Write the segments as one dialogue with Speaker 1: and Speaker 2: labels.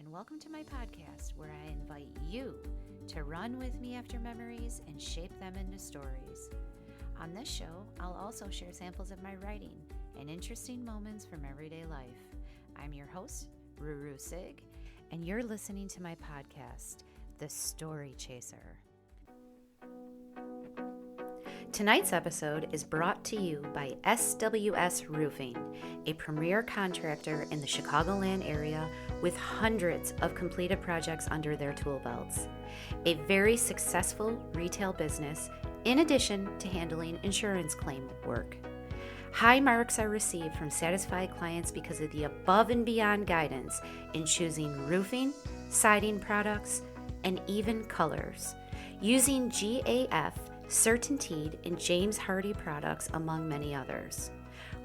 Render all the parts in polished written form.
Speaker 1: and welcome to my podcast where I invite you to run with me after memories and shape them into stories. On this show, I'll also share samples of my writing and interesting moments from everyday life. I'm your host, rooroosig, and you're listening to my podcast, The Story Chaser. Tonight's episode is brought to you by SWS Roofing, a premier contractor in the Chicagoland area with hundreds of completed projects under their tool belts. A very successful retail business in addition to handling insurance claim work. High marks are received from satisfied clients because of the above and beyond guidance in choosing roofing, siding products, and even colors. Using GAF, Certainteed, and James Hardie products, among many others.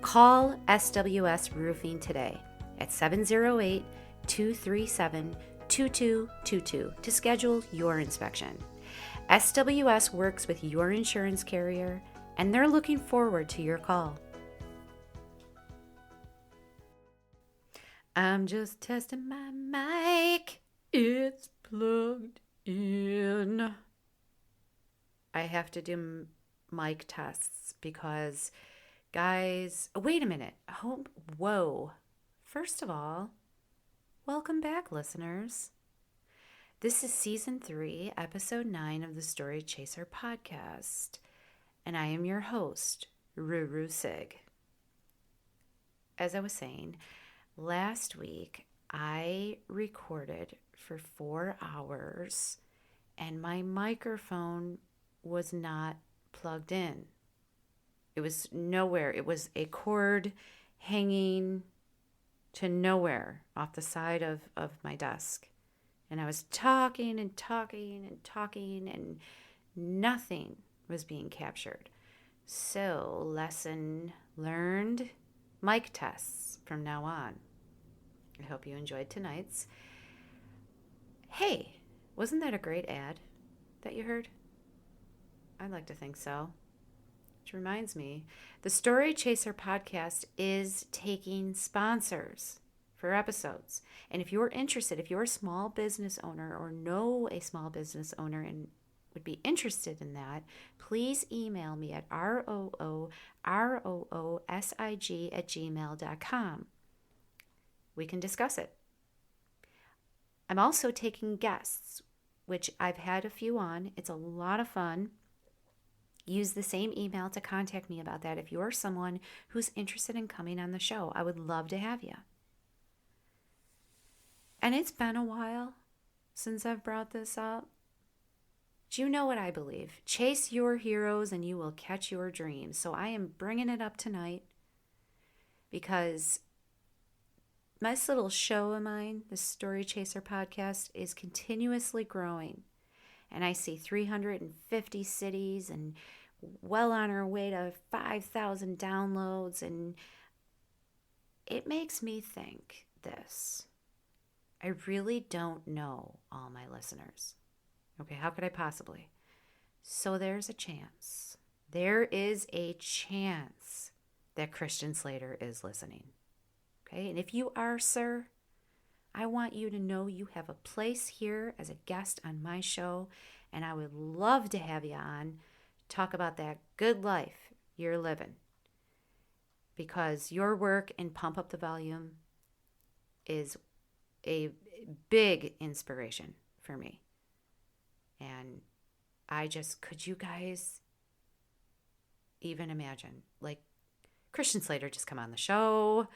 Speaker 1: Call SWS Roofing today at 708-237-2222 to schedule your inspection. SWS works with your insurance carrier, and they're looking forward to your call. I'm just testing my mic. It's plugged in. I have to do mic tests because, guys, wait a minute. Whoa. First of all, welcome back, listeners. This is Season 3, Episode 9 of the Story Chaser podcast, and I am your host, rooroosig. As I was saying, last week I recorded for 4 hours, and my microphone was not plugged in. It was nowhere. It was a cord hanging to nowhere off the side of my desk. And I was talking and nothing was being captured. So, lesson learned, mic tests from now on. I hope you enjoyed tonight's. Hey, wasn't that a great ad that you heard? I'd like to think so. Which reminds me, the Story Chaser podcast is taking sponsors for episodes. And if you're interested, if you're a small business owner or know a small business owner and would be interested in that, please email me at rooroosig@gmail.com. We can discuss it. I'm also taking guests, which I've had a few on. It's a lot of fun. Use the same email to contact me about that if you're someone who's interested in coming on the show. I would love to have you. And it's been a while since I've brought this up. Do you know what I believe? Chase your heroes and you will catch your dreams. So I am bringing it up tonight because this little show of mine, the Story Chaser podcast, is continuously growing. And I see 350 cities and well on our way to 5,000 downloads. And it makes me think this. I really don't know all my listeners. Okay, how could I possibly? So there's a chance. There is a chance that Christian Slater is listening. Okay, and if you are, sir, I want you to know you have a place here as a guest on my show, and I would love to have you on, talk about that good life you're living, because your work in Pump Up the Volume is a big inspiration for me. And could you guys even imagine, like, Christian Slater just come on the show?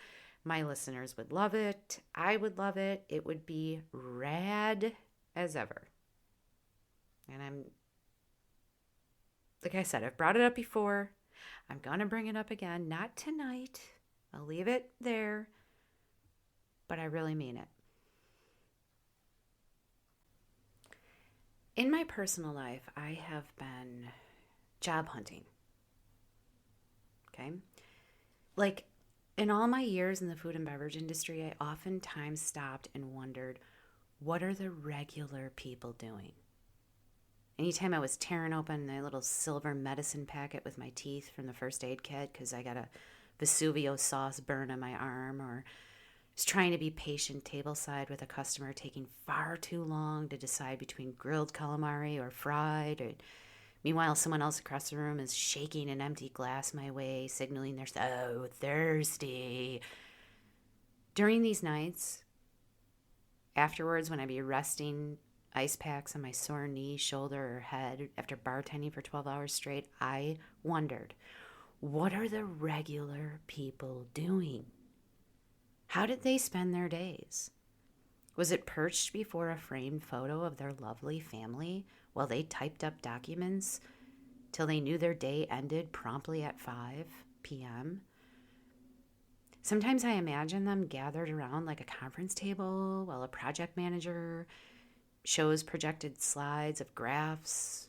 Speaker 1: My listeners would love it. I would love it. It would be rad as ever. And like I said, I've brought it up before. I'm going to bring it up again. Not tonight. I'll leave it there. But I really mean it. In my personal life, I have been job hunting. Okay? Like, in all my years in the food and beverage industry, I oftentimes stopped and wondered, what are the regular people doing? Anytime I was tearing open my little silver medicine packet with my teeth from the first aid kit because I got a Vesuvio sauce burn on my arm, or was trying to be patient tableside with a customer taking far too long to decide between grilled calamari or fried. Meanwhile, someone else across the room is shaking an empty glass my way, signaling they're so thirsty. During these nights, afterwards, when I'd be resting ice packs on my sore knee, shoulder, or head after bartending for 12 hours straight, I wondered, what are the regular people doing? How did they spend their days? Was it perched before a framed photo of their lovely family while they typed up documents till they knew their day ended promptly at 5 p.m.? Sometimes I imagine them gathered around like a conference table while a project manager shows projected slides of graphs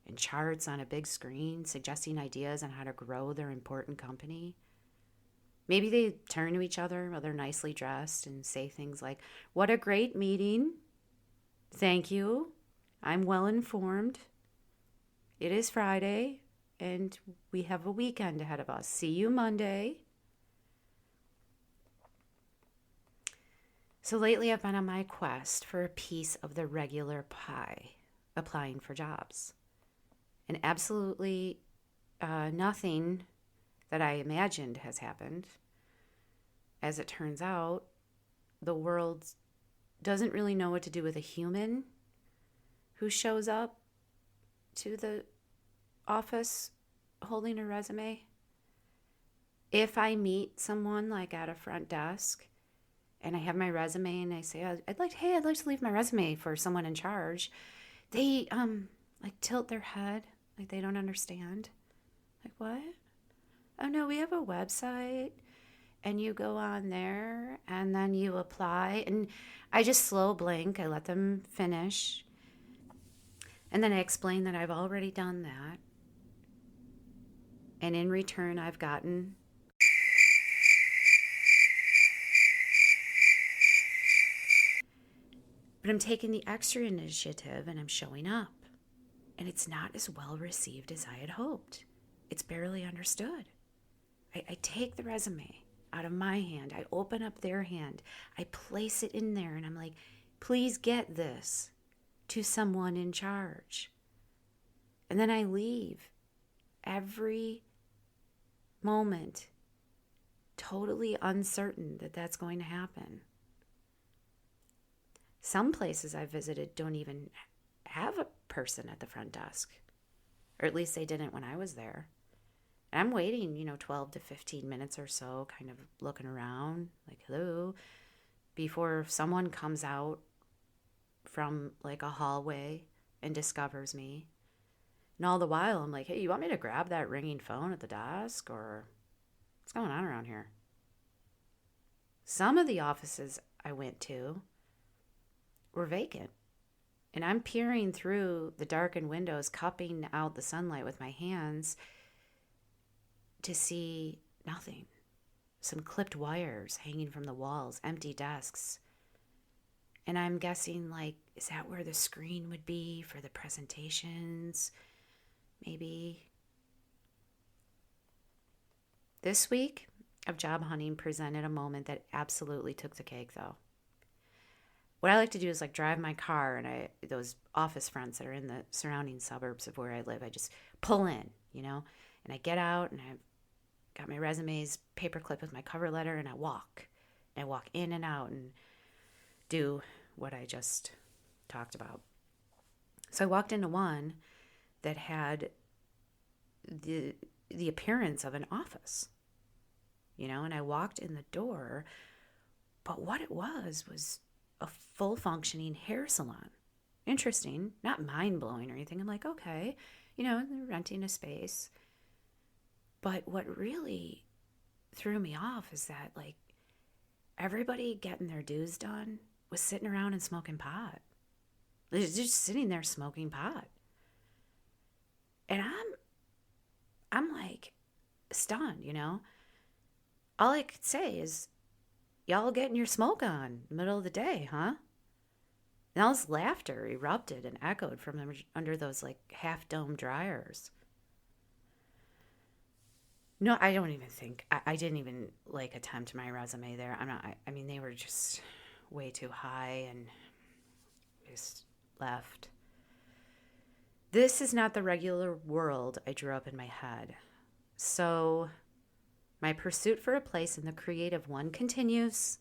Speaker 1: and charts on a big screen, suggesting ideas on how to grow their important company. Maybe they turn to each other while they're nicely dressed and say things like, "What a great meeting. Thank you. I'm well informed. It is Friday, and we have a weekend ahead of us. See you Monday." So lately I've been on my quest for a piece of the regular pie, applying for jobs. And absolutely nothing that I imagined has happened. As it turns out, the world doesn't really know what to do with a human who shows up to the office holding a resume. If I meet someone like at a front desk and I have my resume and I say, I'd like to leave my resume for someone in charge, they like tilt their head like they don't understand. Like, what? Oh no, we have a website and you go on there and then you apply. And I just slow blink. I let them finish. And then I explain that I've already done that. And in return, I've gotten but I'm taking the extra initiative and I'm showing up. And it's not as well received as I had hoped. It's barely understood. I take the resume out of my hand. I open up their hand. I place it in there and I'm like, please get this to someone in charge. And then I leave every moment totally uncertain that that's going to happen. Some places I've visited don't even have a person at the front desk, or at least they didn't when I was there. And I'm waiting, 12 to 15 minutes or so, kind of looking around, like, hello, before someone comes out from like a hallway and discovers me. And all the while, I'm like, hey, you want me to grab that ringing phone at the desk, or what's going on around here? Some of the offices I went to were vacant. And I'm peering through the darkened windows, cupping out the sunlight with my hands to see nothing. Some clipped wires hanging from the walls, empty desks. And I'm guessing, like, is that where the screen would be for the presentations? Maybe. This week of job hunting presented a moment that absolutely took the cake, though. What I like to do is like drive my car, and those office fronts that are in the surrounding suburbs of where I live, I just pull in, and I get out and I've got my resumes paperclip with my cover letter, and I walk in and out and do what I just talked about. So I walked into one that had the appearance of an office, and I walked in the door, but what it was a full functioning hair salon. Interesting, not mind blowing or anything. I'm like, okay, they're renting a space. But what really threw me off is that like everybody getting their dues done was sitting around and smoking pot. They're just sitting there smoking pot. And I'm like stunned, All I could say is, y'all getting your smoke on in the middle of the day, huh? And all this laughter erupted and echoed from under those like half-dome dryers. No, I don't even think I didn't even like attempt my resume there. I'm not. I mean, they were just way too high and just left. This is not the regular world I drew up in my head. So my pursuit for a place in the creative one continues.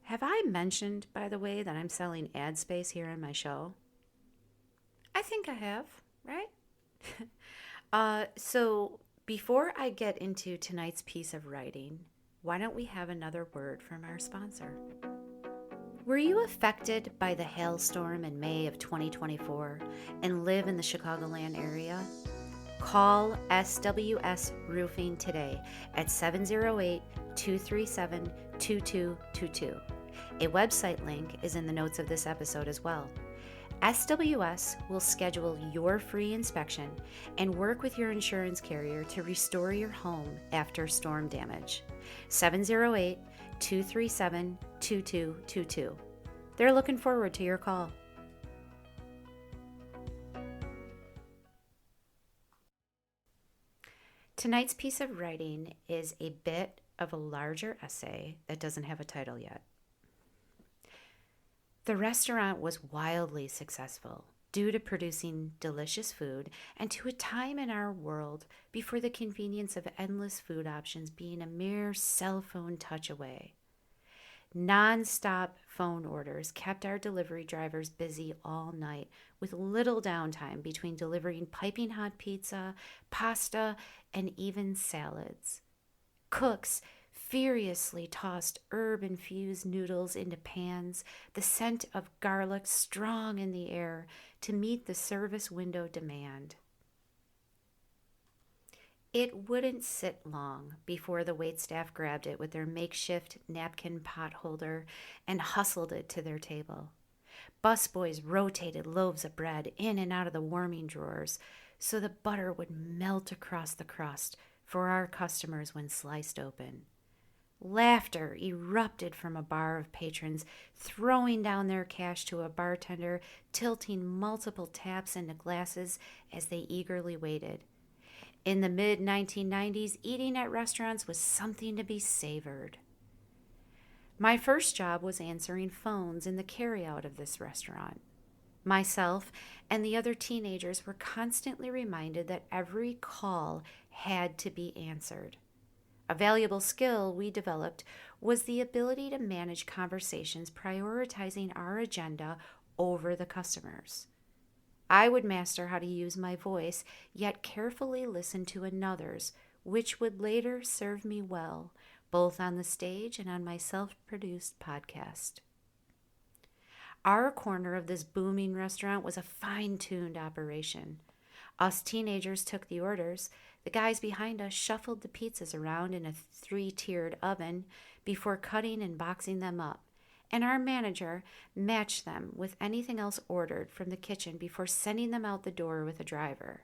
Speaker 1: Have I mentioned, by the way, that I'm selling ad space here in my show? I think I have, right? So before I get into tonight's piece of writing, why don't we have another word from our sponsor? Were you affected by the hailstorm in May of 2024 and live in the Chicagoland area? Call SWS Roofing today at 708 237 2222. A website link is in the notes of this episode as well. SWS will schedule your free inspection and work with your insurance carrier to restore your home after storm damage. 708 237 2222. They're looking forward to your call. Tonight's piece of writing is a bit of a larger essay that doesn't have a title yet. The restaurant was wildly successful due to producing delicious food and to a time in our world before the convenience of endless food options being a mere cell phone touch away. Non-stop phone orders kept our delivery drivers busy all night with little downtime between delivering piping hot pizza, pasta, and even salads. Cooks furiously tossed herb-infused noodles into pans, the scent of garlic strong in the air to meet the service window demand. It wouldn't sit long before the waitstaff grabbed it with their makeshift napkin pot holder and hustled it to their table. Busboys rotated loaves of bread in and out of the warming drawers so the butter would melt across the crust for our customers when sliced open. Laughter erupted from a bar of patrons, throwing down their cash to a bartender, tilting multiple taps into glasses as they eagerly waited. In the mid-1990s, eating at restaurants was something to be savored. My first job was answering phones in the carryout of this restaurant. Myself and the other teenagers were constantly reminded that every call had to be answered. A valuable skill we developed was the ability to manage conversations, prioritizing our agenda over the customers. I would master how to use my voice, yet carefully listen to another's, which would later serve me well, both on the stage and on my self-produced podcast. Our corner of this booming restaurant was a fine-tuned operation. Us teenagers took the orders. The guys behind us shuffled the pizzas around in a 3-tiered oven before cutting and boxing them up, and our manager matched them with anything else ordered from the kitchen before sending them out the door with a driver.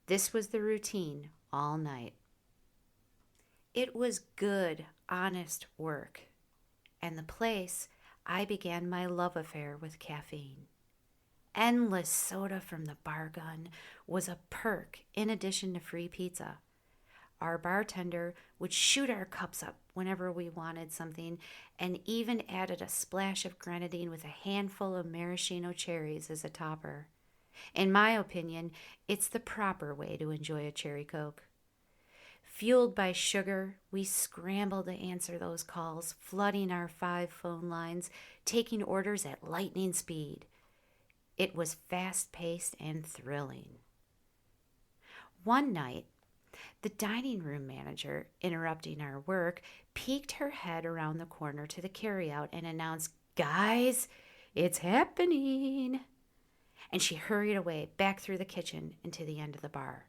Speaker 1: This was the routine all night. It was good, honest work, and the place I began my love affair with caffeine. Endless soda from the bar gun was a perk in addition to free pizza. Our bartender would shoot our cups up whenever we wanted something and even added a splash of grenadine with a handful of maraschino cherries as a topper. In my opinion, it's the proper way to enjoy a cherry Coke. Fueled by sugar, we scrambled to answer those calls, flooding our 5 phone lines, taking orders at lightning speed. It was fast-paced and thrilling. One night, the dining room manager, interrupting our work, peeked her head around the corner to the carryout and announced, "Guys, it's happening!" And she hurried away, back through the kitchen and to the end of the bar.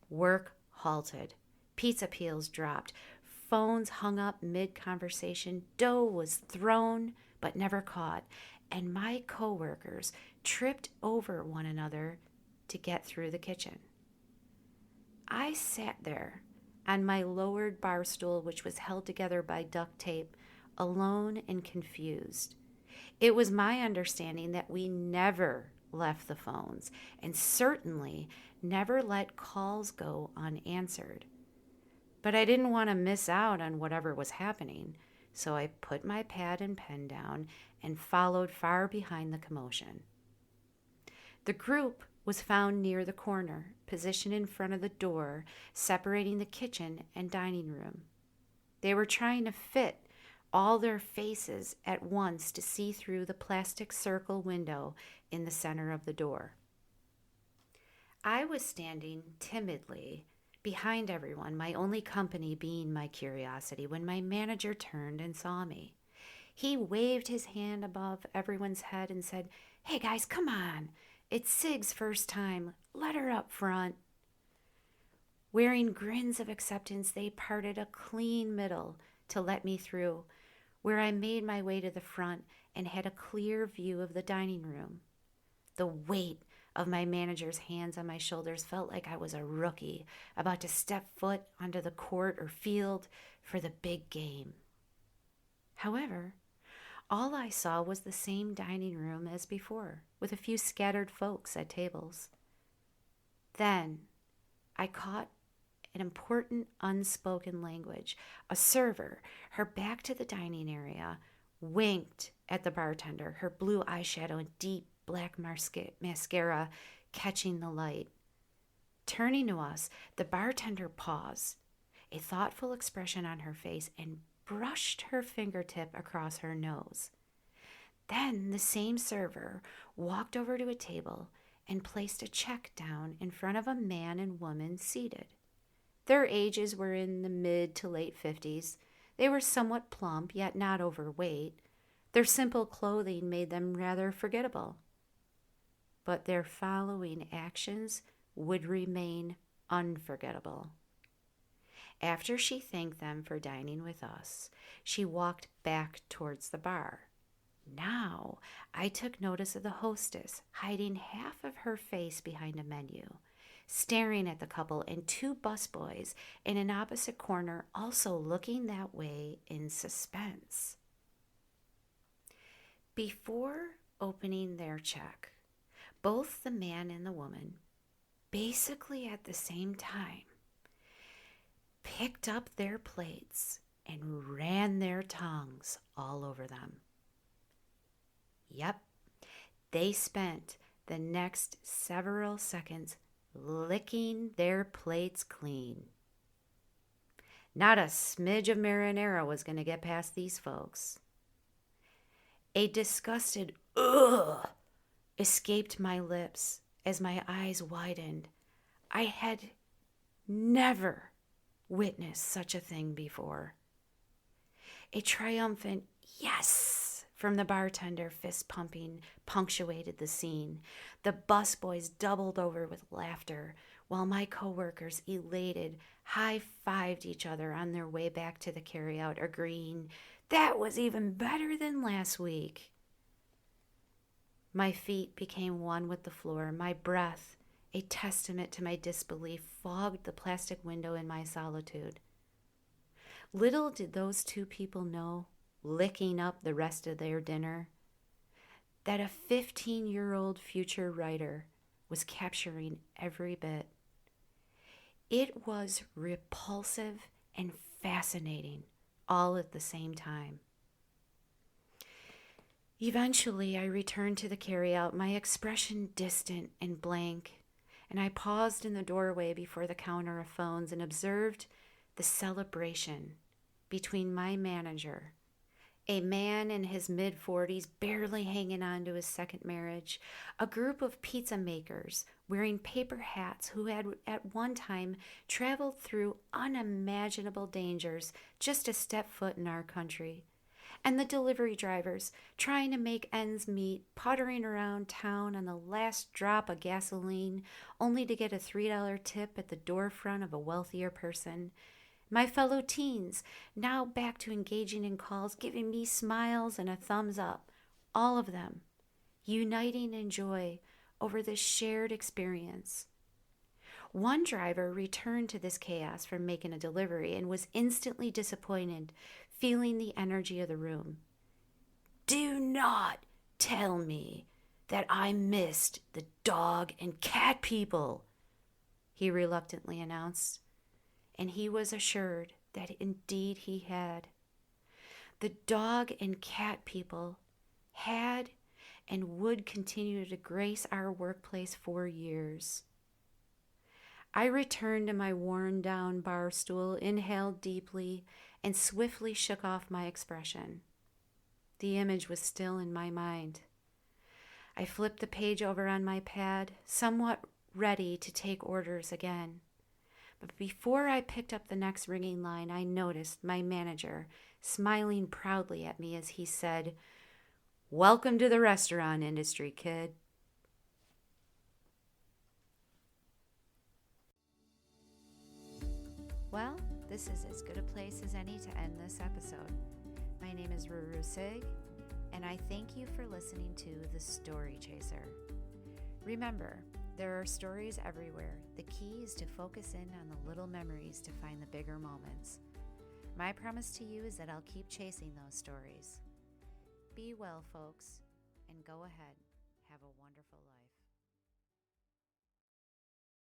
Speaker 1: Work halted. Pizza peels dropped. Phones hung up mid-conversation. Dough was thrown but never caught. And my coworkers tripped over one another to get through the kitchen. I sat there on my lowered bar stool, which was held together by duct tape, alone and confused. It was my understanding that we never left the phones, and certainly never let calls go unanswered. But I didn't want to miss out on whatever was happening, so I put my pad and pen down and followed far behind the commotion. The group was found near the corner, positioned in front of the door separating the kitchen and dining room. They were trying to fit all their faces at once to see through the plastic circle window in the center of the door. I was standing timidly behind everyone, my only company being my curiosity, when my manager turned and saw me. He waved his hand above everyone's head and said, "Hey guys, come on. It's Sig's first time. Let her up front." Wearing grins of acceptance, they parted a clean middle to let me through, where I made my way to the front and had a clear view of the dining room. The weight of my manager's hands on my shoulders felt like I was a rookie about to step foot onto the court or field for the big game. However, all I saw was the same dining room as before, with a few scattered folks at tables. Then I caught an important unspoken language. A server, her back to the dining area, winked at the bartender, her blue eyeshadow and deep black mascara catching the light. Turning to us, the bartender paused, a thoughtful expression on her face, and brushed her fingertip across her nose. Then the same server walked over to a table and placed a check down in front of a man and woman seated. Their ages were in the mid to late 50s. They were somewhat plump, yet not overweight. Their simple clothing made them rather forgettable. But their following actions would remain unforgettable. After she thanked them for dining with us, she walked back towards the bar. Now I took notice of the hostess hiding half of her face behind a menu, staring at the couple and two busboys in an opposite corner, also looking that way in suspense. Before opening their check, both the man and the woman, basically at the same time, picked up their plates and ran their tongues all over them. Yep, they spent the next several seconds licking their plates clean. Not a smidge of marinara was going to get past these folks. A disgusted ugh escaped my lips as my eyes widened. I had never witnessed such a thing before. A triumphant yes from the bartender, fist pumping, punctuated the scene. The busboys doubled over with laughter, while my coworkers, elated, high-fived each other on their way back to the carryout, agreeing, "That was even better than last week." My feet became one with the floor. My breath, a testament to my disbelief, fogged the plastic window in my solitude. Little did those two people know, licking up the rest of their dinner, that a 15-year-old future writer was capturing every bit. It was repulsive and fascinating, all at the same time. Eventually, I returned to the carryout, my expression distant and blank, and I paused in the doorway before the counter of phones and observed the celebration between my manager, a man in his mid-40s barely hanging on to his second marriage, a group of pizza makers wearing paper hats who had at one time traveled through unimaginable dangers just to step foot in our country, and the delivery drivers trying to make ends meet, puttering around town on the last drop of gasoline only to get a $3 tip at the door front of a wealthier person. My fellow teens, now back to engaging in calls, giving me smiles and a thumbs up, all of them uniting in joy over this shared experience. One driver returned to this chaos from making a delivery and was instantly disappointed, feeling the energy of the room. "Do not tell me that I missed the dog and cat people," he reluctantly announced, and he was assured that indeed he had. The dog and cat people had and would continue to grace our workplace for years. I returned to my worn down bar stool, inhaled deeply, and swiftly shook off my expression. The image was still in my mind. I flipped the page over on my pad, somewhat ready to take orders again. But before I picked up the next ringing line, I noticed my manager smiling proudly at me as he said, "Welcome to the restaurant industry, kid." Well, this is as good a place as any to end this episode. My name is rooroosig, and I thank you for listening to The Story Chaser. Remember, there are stories everywhere. The key is to focus in on the little memories to find the bigger moments. My promise to you is that I'll keep chasing those stories. Be well, folks, and go ahead. Have a wonderful life.